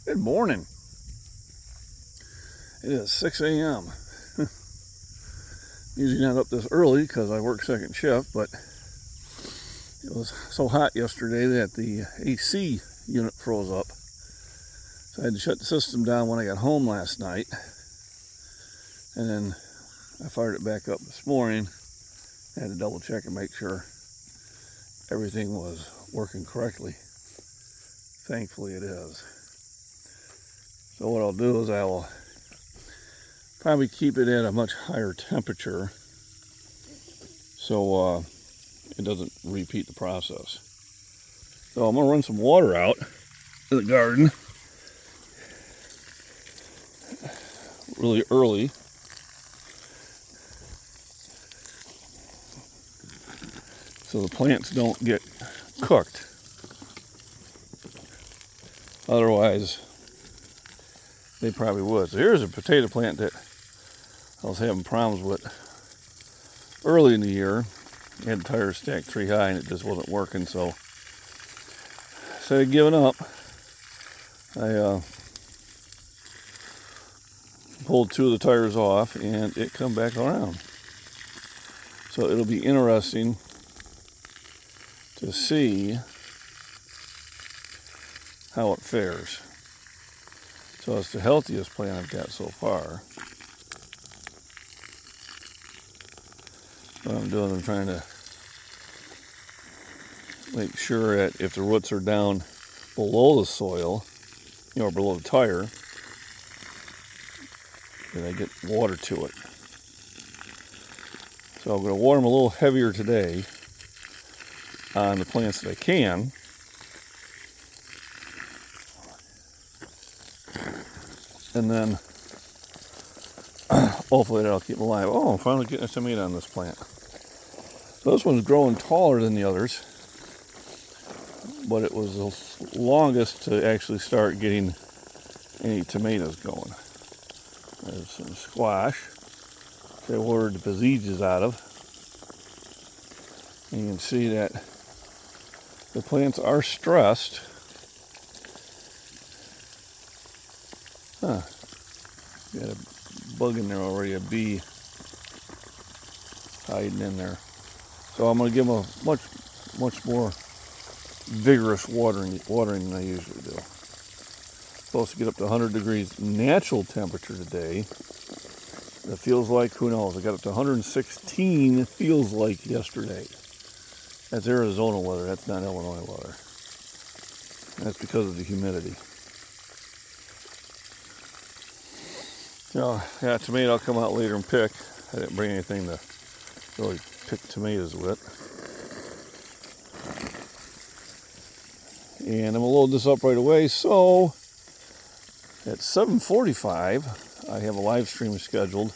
Good morning. It is 6 a.m. Usually not up this early because I work second shift, but it was so hot yesterday that the AC unit froze up. So I had to shut the system down when I got home last night. And then I fired it back up this morning. I had to double check and make sure everything was working correctly. Thankfully it is. So what I'll do is I will probably keep it at a much higher temperature so it doesn't repeat the process. So I'm going to run some water out in the garden really early. So the plants don't get cooked. Otherwise, they probably would. So here's a potato plant that I was having problems with early in the year. I had the tires stacked tree high and it just wasn't working. So instead of giving up, I pulled two of the tires off and it come back around. So it'll be interesting to see how it fares. So it's the healthiest plant I've got so far. What I'm doing, I'm trying to make sure that if the roots are down below the soil, or below the tire, that I get water to it. So I'm going to water them a little heavier today on the plants that I can. And then hopefully that'll keep them alive. Oh, I'm finally getting a tomato on this plant. So this one's growing taller than the others, but it was the longest to actually start getting any tomatoes going. There's some squash that I watered the besiegers out of. And you can see that the plants are stressed. Huh. Got a bug in there already, a bee hiding in there. So I'm going to give them a much more vigorous watering than I usually do. Supposed to get up to 100 degrees natural temperature today. It feels like, who knows, I got up to 116, it feels like yesterday. That's Arizona weather, that's not Illinois weather. That's because of the humidity. So, yeah, tomato I'll come out later and pick. I didn't bring anything to really pick tomatoes with. And I'm going to load this up right away. So, at 7:45, I have a live stream scheduled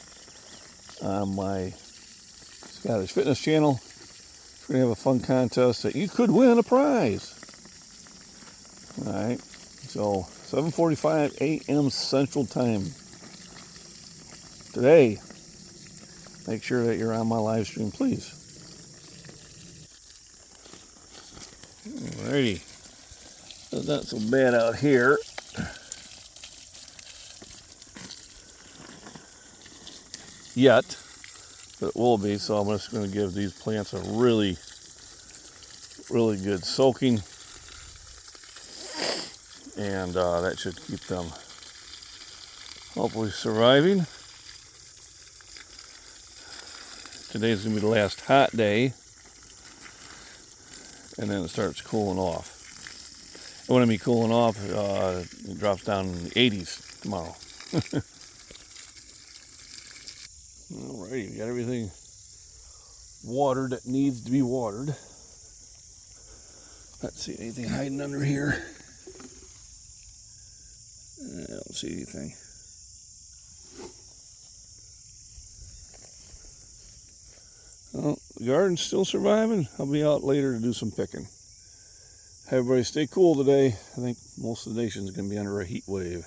on my Scottish Fitness channel. We're going to have a fun contest that you could win a prize. Alright, so 7:45 a.m. Central Time. Today, make sure that you're on my live stream, please. Alrighty. It's not so bad out here. Yet, but it will be, so I'm just going to give these plants a really good soaking. And that should keep them hopefully surviving. Today's going to be the last hot day, and then it starts cooling off. And when I mean cooling off, it drops down in the 80s tomorrow. Alrighty, we got everything watered that needs to be watered. Let's see, anything hiding under here? I don't see anything. Well, the garden's still surviving. I'll be out later to do some picking. Everybody stay cool today. I think most of the nation's going to be under a heat wave.